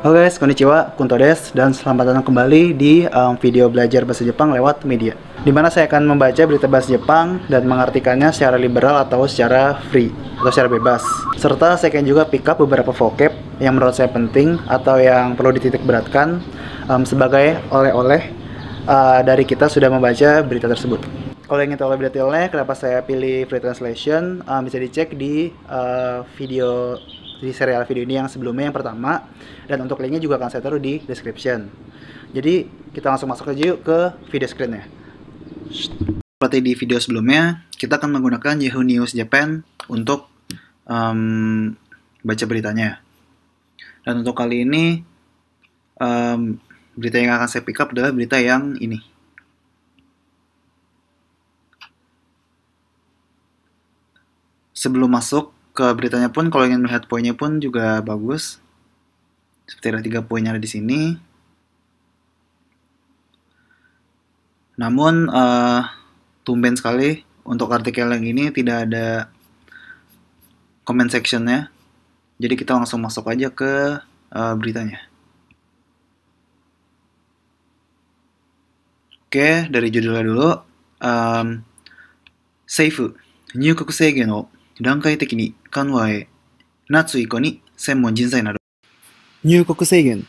Halo guys, konnichiwa, Kunto des, dan selamat datang kembali di video belajar bahasa Jepang lewat media. Di mana saya akan membaca berita bahasa Jepang dan mengartikannya secara liberal atau secara free, atau secara bebas. Serta saya akan juga pick up beberapa vocab yang menurut saya penting atau yang perlu dititik beratkan sebagai oleh-oleh dari kita sudah membaca berita tersebut. Kalau ingin tahu lebih detailnya, kenapa saya pilih free translation, bisa dicek di video di serial video ini yang sebelumnya, yang pertama, dan untuk linknya juga akan saya taruh di description. Jadi kita langsung masuk aja yuk ke video screennya. Seperti di video sebelumnya, kita akan menggunakan Yahoo News Japan untuk baca beritanya. Dan untuk kali ini berita yang akan saya pick up adalah berita yang ini. Sebelum masuk ke beritanya pun, kalau ingin melihat poinnya pun juga bagus. Seperti ada 3 poin yang ada di sini. Namun tumben sekali untuk artikel yang ini tidak ada comment sectionnya. Jadi kita langsung masuk aja ke beritanya. Oke, dari judulnya dulu. Seifu, 入国制限を段階的に緩和へ、夏以降に専門人材など。入国制限,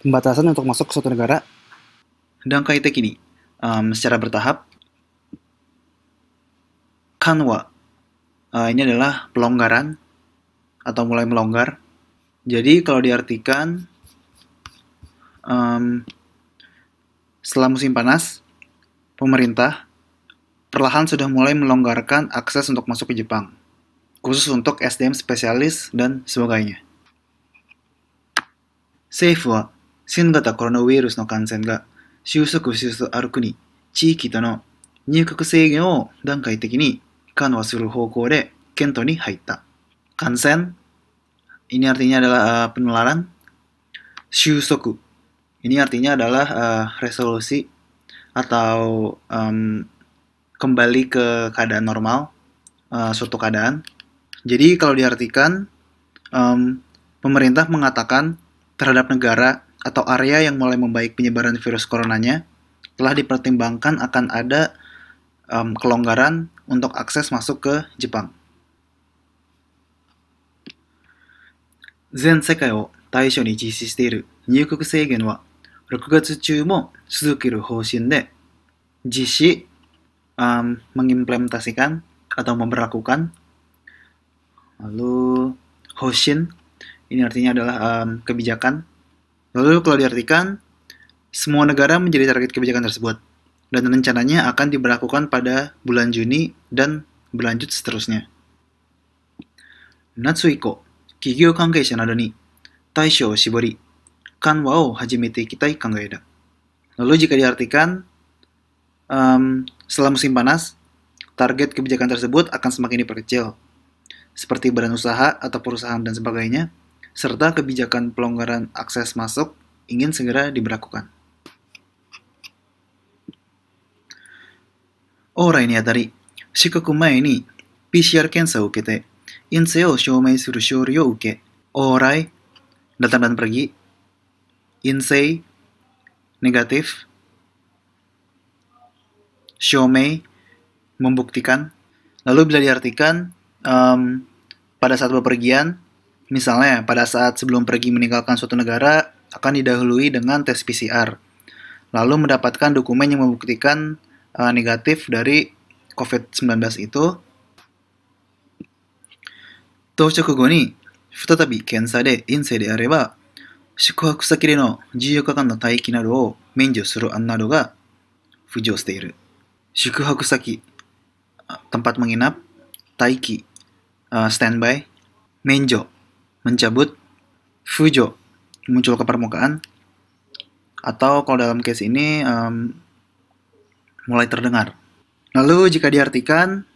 pembatasan untuk masuk ke suatu negara. 段階的に, secara bertahap. Kanwa, ini adalah pelonggaran atau mulai melonggar. Jadi kalau diartikan setelah musim panas, pemerintah perlahan sudah mulai melonggarkan akses untuk masuk ke Jepang, khusus untuk SDM spesialis dan sebagainya. 政府は新型コロナウイルスの感染が収束しつつある国、地域との入国制限を段階的に緩和する方向で検討に入った。Kansen, ini artinya adalah penularan. Shusoku, ini artinya adalah resolusi atau kembali ke keadaan normal, suatu keadaan. Jadi kalau diartikan, pemerintah mengatakan terhadap negara atau area yang mulai membaik penyebaran virus coronanya, telah dipertimbangkan akan ada kelonggaran untuk akses masuk ke Jepang. 全世界を対象に実施している入国制限は6月中も続ける方針で、実施mengimplementasikan atau memberlakukan. Lalu hoshin, ini artinya adalah kebijakan. Lalu kalau diartikan, semua negara menjadi target kebijakan tersebut dan rencananya akan diberlakukan pada bulan Juni dan berlanjut seterusnya. Natsu iko, 企業関係者などに対象を絞り、緩和を始めていきたい考えだ。Lalu jika diartikan, setelah musim panas, target kebijakan tersebut akan semakin diperkecil, seperti badan usaha atau perusahaan dan sebagainya, serta kebijakan pelonggaran akses masuk ingin segera diberlakukan. 往来にあたり、出国前に PCR 検査を受けて、陰性を証明する書類を受け、往来, datang dan pergi, insei, negatif, shomei, membuktikan. Lalu bila diartikan pada saat bepergian, misalnya pada saat sebelum pergi meninggalkan suatu negara akan didahului dengan tes PCR, lalu mendapatkan dokumen yang membuktikan negatif dari COVID-19 itu. 到着後に再び検査で陰性であれば、宿泊先での14日間の待機などを免除する案などが浮上している。宿泊先, tempat menginap, taiki, standby, menjo, mencabut, fujo, muncul ke permukaan, atau kalau dalam case ini mulai terdengar. Lalu jika diartikan,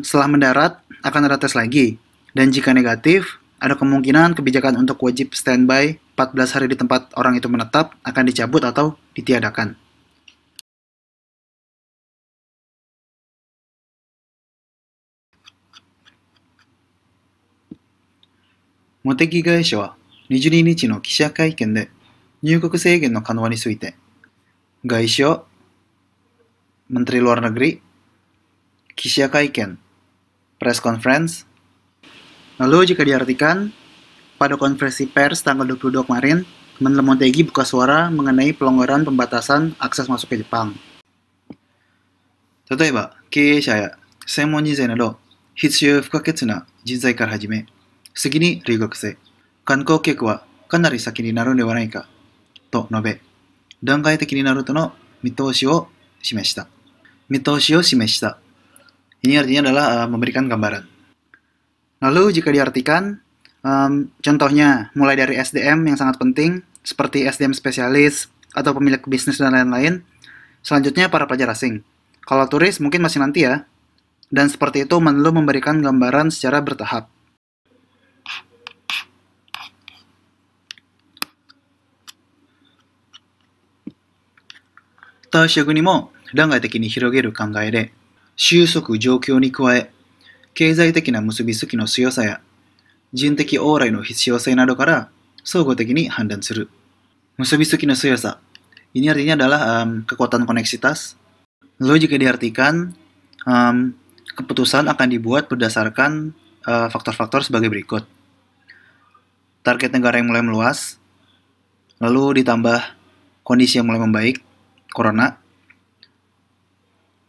setelah mendarat akan ada tes lagi, dan jika negatif, ada kemungkinan kebijakan untuk wajib standby 14 hari di tempat orang itu menetap akan dicabut atau ditiadakan. Motegi gaisha wa 22日の記者会見で入国制限の緩和について、外相, Menteri Luar Negeri, Kisya Kaiken, Press Conference. Lalu jika diartikan, pada konferensi pers tanggal 22 kemarin, Menteri Motegi buka suara mengenai pelonggaran pembatasan akses masuk ke Jepang. 例えば、経営者や専門人材など、必要不可欠な人材から始め、次に留学生、観光客はかなり先になるのではないか、と述べ、段階的になるとの見通しを示した。Ini artinya adalah memberikan gambaran. Lalu jika diartikan, contohnya mulai dari SDM yang sangat penting, seperti SDM spesialis atau pemilik bisnis dan lain-lain, selanjutnya para pelajar asing. Kalau turis mungkin masih nanti ya. Dan seperti itu Menlu memberikan gambaran secara bertahap. Taoisha ni mo dangai teki ni hirogeru kangae de, shusoku joukyou ni kae, keizai teki na musubisuki no tsuyosa ya, jin teki ourai no hitsuyosai nado kara, sougou teki ni handan suru. Musubisuki no tsuyosa. Ini artinya adalah kekuatan koneksitas. Lalu jika diartikan, keputusan akan dibuat berdasarkan faktor-faktor sebagai berikut. Target negara yang mulai meluas, lalu ditambah kondisi yang mulai membaik, corona,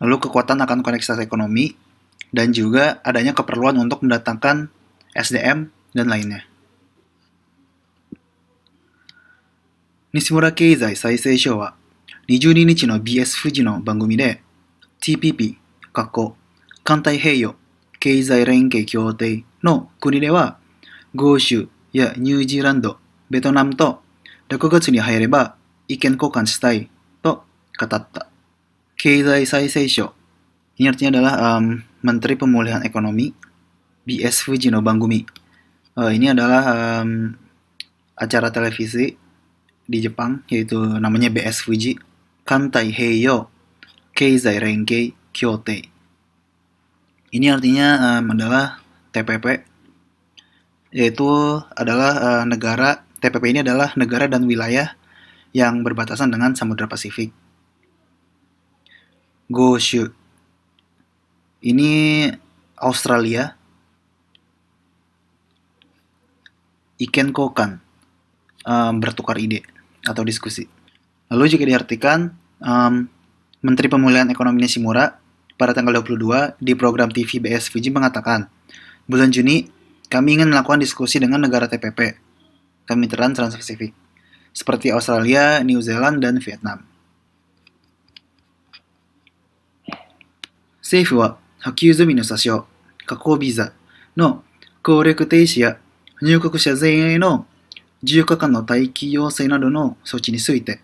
lalu kekuatan akan koneksitas ekonomi, dan juga adanya keperluan untuk mendatangkan SDM dan lainnya. Nishimura Keizai Saisei Shou wa 22日の BS 富士の番組で TPP、環太平洋経済連携協定の国では豪州やニュージーランド、ベトナムと6月に入れば意見交換したいと語った。経済再生省 ini artinya adalah Menteri Pemulihan Ekonomi BS Fuji no Bangumi. Ini adalah acara televisi di Jepang yaitu namanya BS Fuji. Kantai Heiyo Keizai Renkei Kyote. Ini artinya adalah TPP, yaitu adalah negara, TPP ini adalah negara dan wilayah yang berbatasan dengan Samudra Pasifik. Goshu ini Australia. Iken kokan, bertukar ide atau diskusi. Lalu jika diartikan, Menteri Pemulihan Ekonomi Nishimura pada tanggal 22 di program TV BS Fuji mengatakan, bulan Juni kami ingin melakukan diskusi dengan negara TPP, Kemitraan Trans-Pasifik, seperti Australia, New Zealand, dan Vietnam. 政府は波及済みの査証、加工ビザの効力停止や入国者全員への14日間の待機要請などの措置について、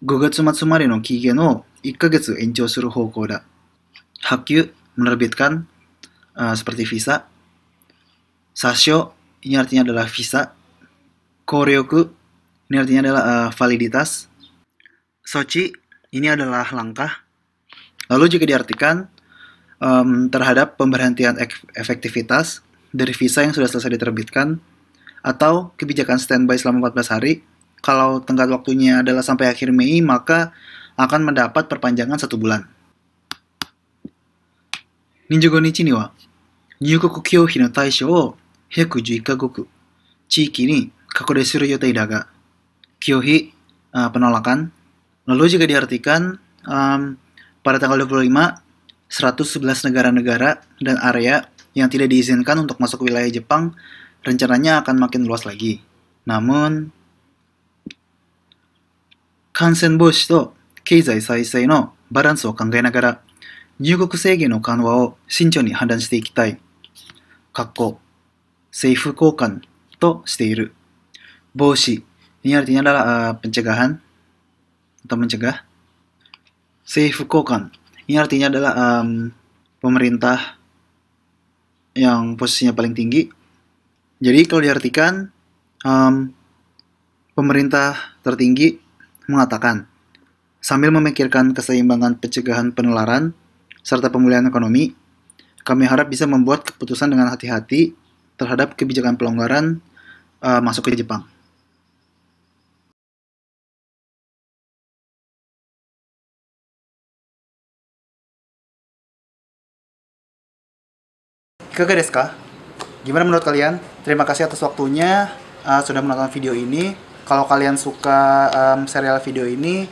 5月末までの期限を1ヶ月延長する方向だ。Hakyu menerbitkan seperti visa. Sasyo ini artinya adalah visa. Koryoku ini artinya adalah validitas. Sochi ini adalah langkah. Lalu jika diartikan terhadap pemberhentian efektivitas dari visa yang sudah selesai diterbitkan atau kebijakan standby selama 14 hari, kalau tenggat waktunya adalah sampai akhir Mei, maka akan mendapat perpanjangan 1 bulan. 25日には入国拒否の対象を111カ国地域に拡大する予定だが、拒否penolakan. Lalu jika diartikan pada tanggal 25, 111 negara-negara dan area yang tidak diizinkan untuk masuk ke wilayah Jepang rencananya akan makin luas lagi. Namun, 感染防止と経済再生のバランスを考えながら入国制限の緩和を慎重に判断していきたい。政府交換としている。防止 ini artinya adalah pencegahan atau mencegah. Seifu kokan ini artinya adalah pemerintah yang posisinya paling tinggi. Jadi kalau diartikan pemerintah tertinggi mengatakan sambil memikirkan keseimbangan pencegahan penularan serta pemulihan ekonomi, kami harap bisa membuat keputusan dengan hati-hati terhadap kebijakan pelonggaran masuk ke Jepang. Ikaga desu ka? Gimana menurut kalian? Terima kasih atas waktunya sudah menonton video ini. Kalau kalian suka serial video ini,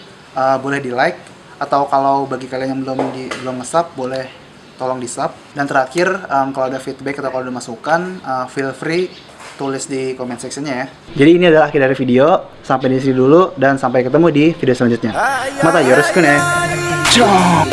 boleh di like. Atau kalau bagi kalian yang belum nge-sub, boleh tolong di sub. Dan terakhir, kalau ada feedback atau kalau ada masukan, feel free tulis di comment sectionnya ya. Jadi ini adalah akhir dari video. Sampai di sini dulu dan sampai ketemu di video selanjutnya. Mata yoroshiku ne. Ciao.